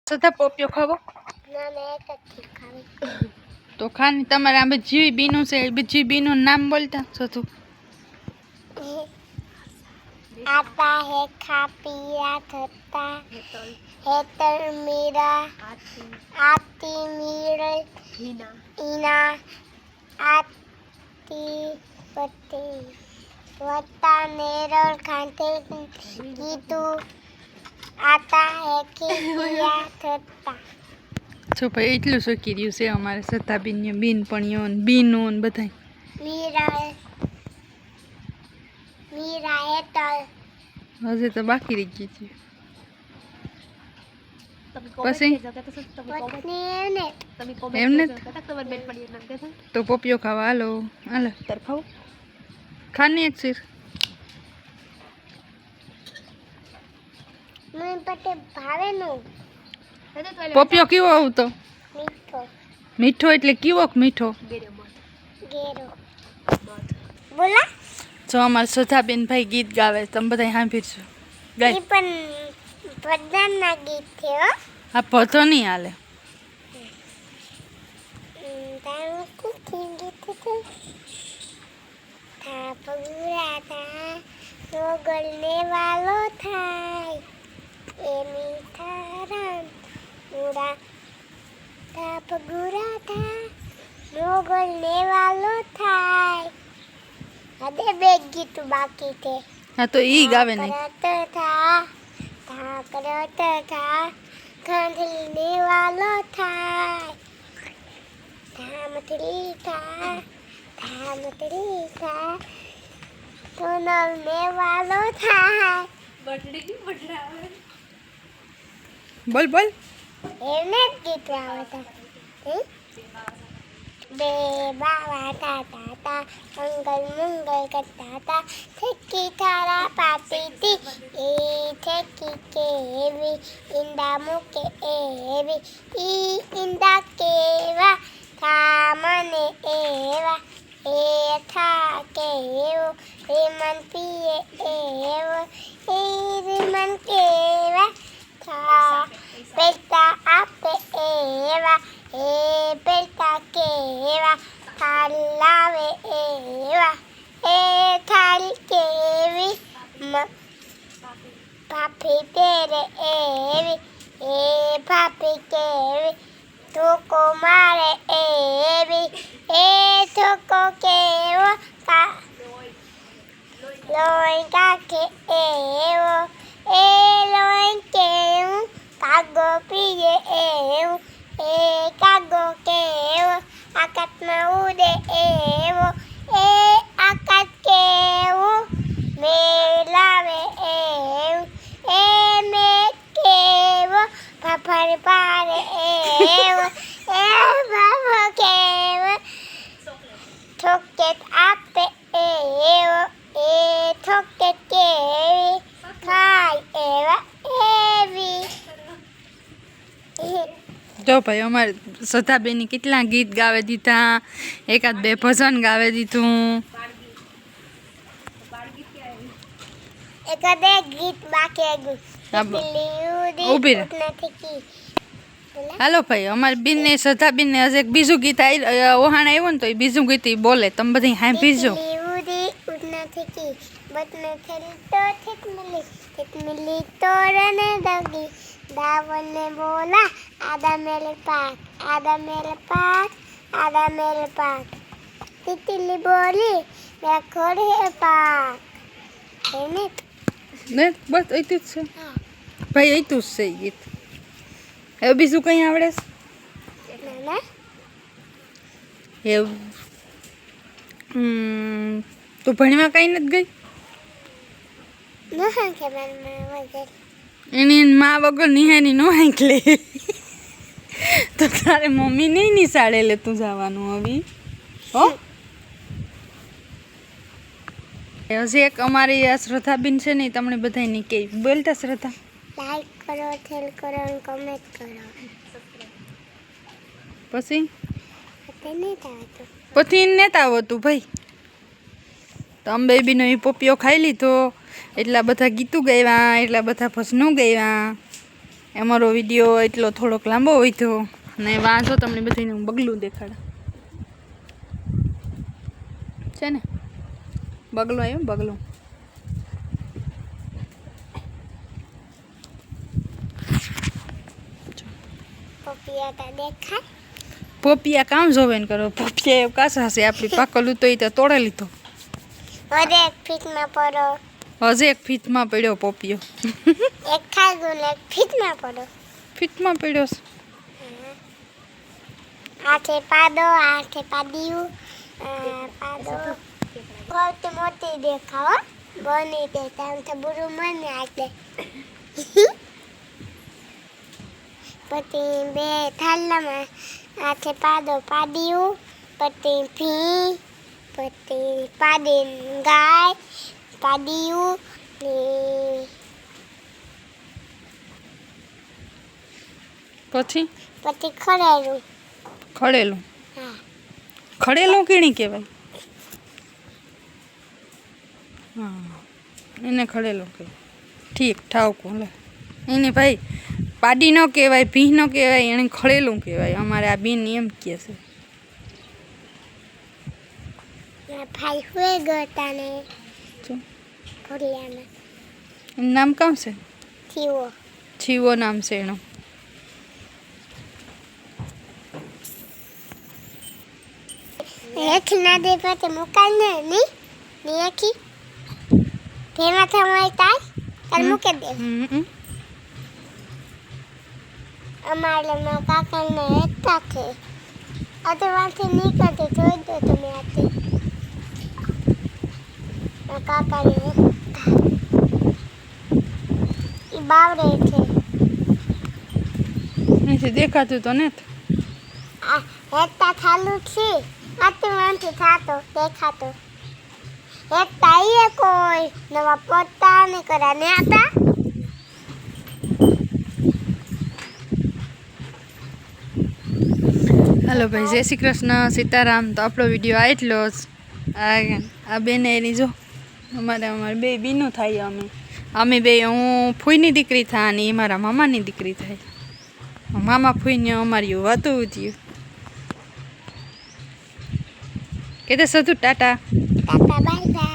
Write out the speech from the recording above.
સદા પોપિયો ખાવો ના ના એક જ ખાવી તો ખાની તમારે આ બધી બીનું છે બધી બીનું નામ બોલતા સતું आता है खा पिया थता हेतर मीरा आती मीरा ईना आती पति वता नेरल खाते गीतू आता है खिया थता છો ભાઈ એટલું શોખી રહ્યું છે અમારે સતા બીન પણ્યો બીનું બધાય मीरा हेतर હજી તો બાકી રહી ગઈ છે પછી એમને તો પોપિયો ખાવા હાલો હાલો તાર ખાવ ખાની એક સિર મને પતે ભાવે નું પોપિયો કેવો આવતો મીઠો મીઠો એટલે કેવો મીઠો ગેરો બોલા જો અમારે સુધાબેન ભાઈ ગીત ગાવે તમે બધા સાંભળજો ગાય એ પણ પ્રધાનના ગીત છે હો આ પતો નહીં હાલે તારું કુકી ગીત છે થા પગુરા થા રોગલને વાલો થાય એ મીઠા રામ ઉડા થા પગુરા થા રોગલને વાલો થાય અદે બે ગીત બાકી છે હા તો ઈ ગાવે ને કરત થા ખાંડલીને વાલો થાય ધામતરી થા સોનલને વાલો થાય બોલ બોલ એને જ ગીત આવતા બે બાવા તાતા તા મંગલ મંગલ કરતા તા ઠેકી થારા પાતી એ ઠેકી કેવી ઈંડા મૂકે એવી ઈ ઈંડા કેવા થા મને એવા એ થા કેવો રીમન પીએ એવો એ રીમન કેવા થા પૈસા આપે એવા એ પૈસા કેવા થાળી લાવે એવા એ થાળી કેવી ભાભી તેરે એવી એ ભાભી કેવી ધોકો મારે એવી એ ધોકો કેવો લોહી કાકે એવો એ લોહી કેવું કાગો પીએ એવું એ કાગો કેવો આકાશમાં ઉડે એવો એ આકાશ કેવું મેલાવે એવું એ મેં કેવો ફફર પાડે એવો એ બાબો કેવો ચોકેટ આપે એવો એ ચોકેટ કેવી ખાય એવા એવી જો ભાઈ અમારે સધાબેની કેટલા ગીત ગાવે દીધા એકાદ બે ભજન ગાવે દીધું એકાદે ગીત બાકી ઊભી રહે. હાલો ભાઈ અમારે બેનને સધાબેનને હજી એક બીજું ગીત ઓહાણ આવ્યું ને તો એ બીજું ગીત ઈ બોલે તમે બધી સાંભળજો मिली तोड़ने लगी दावन ने बोला आधा मेरे पास आधा मेरे पास तितली बोली मेरा खोड़ है पास ને બસ એટલું જ છે ભાઈ એટલું જ છે એ ગીત હવે બીજું કંઈ આવડે છે એવું તું ભણવા કઈ નથી ગઈ એની મા વગર નિહાની નો હાંકલે તો તારે મમ્મી નહીં નિશાળે લે તું જવાનું હવે હો હજી એક અમારી આ શ્રદ્ધાબેન છે ને તમને બધાને કહે બોલતા શ્રદ્ધા લાઈક કરો શેર કરો અને કમેન્ટ કરો પછી પછી પછી નેતા આવતું ભાઈ તો અમે બેબીનો એ પોપિયો ખાઈ લીધો એટલા બધા ગીતું ગાવ્યા એટલા બધા ભજનું ગાવ્યા અમારો વિડીયો એટલો થોડોક લાંબો હોય તો ને વાંધો તમને બધાને હું બગલું દેખાડા છે ને બગલું આવ્યું બગલું પપિયા તા દેખાય પોપિયા કામ જોવે ને કરો પોપિયા એવું કાસા છે આપણી પાકલું તો એ તો તોડે લીધો હવે એક ફીટમાં પડો હજી એક ફીટમાં પડ્યો પોપિયો એક ખાધું ને એક ફીટમાં પડો ફીટમાં પડ્યો છે આ છે પાડો આ છે પાડિયું પાડો સૌથી મોટી દેખાવો બની તે તેમ તો બુરું મને આટલે પછી બે થાળામાં આ છે પાડો પાડિયું પછી ભી પછી પાડી ગાય પાડિયું ને પછી પછી ખરેલું ખડેલું હા ખડેલું કીણી કહેવાય હા એને ખડેલું કહેવાય ઠીક ઠાવકું લે એને ભાઈ પાડી ન કહેવાય ભીહ ન કહેવાય એને ખડેલું કહેવાય અમારે આ બેન એમ કહે છે ભાઈ હુએ ગતા ને શું? ભોલિયાના એનું નામ કામ છે થીવો છીવો નામ છે એનું હેઠ ના દે પછી મુકાય ને ની નીકી ભેમા થમાય તાર તાર મૂકે દે અમારે મારા કાકાને હેઠતા છે આ તો વાંથી નીકળતે જોઈ દો તમે આથી મારા કાકાને હેઠતા ઈ બાવડે છે અહીંથી દેખાતું તો ને આ હેઠતા થાલું છે આથી વાંથી થાતો દેખાતો હેઠતા આઈએ કોઈ નવા પોતા ને કરા ને આતા હાલો ભાઈ જય શ્રી કૃષ્ણ સીતારામ તો આપણો વિડીયો આ એટલો જ આ બેને એની જો અમારે બે બીનું થાય અમે બે હું ફૂઈની દીકરી થાય અને એ મારા મામાની દીકરી થાય મામા ફૂઈને અમારી વાતું થયું કે તે સતું ટાટા ટાટા બાય બાય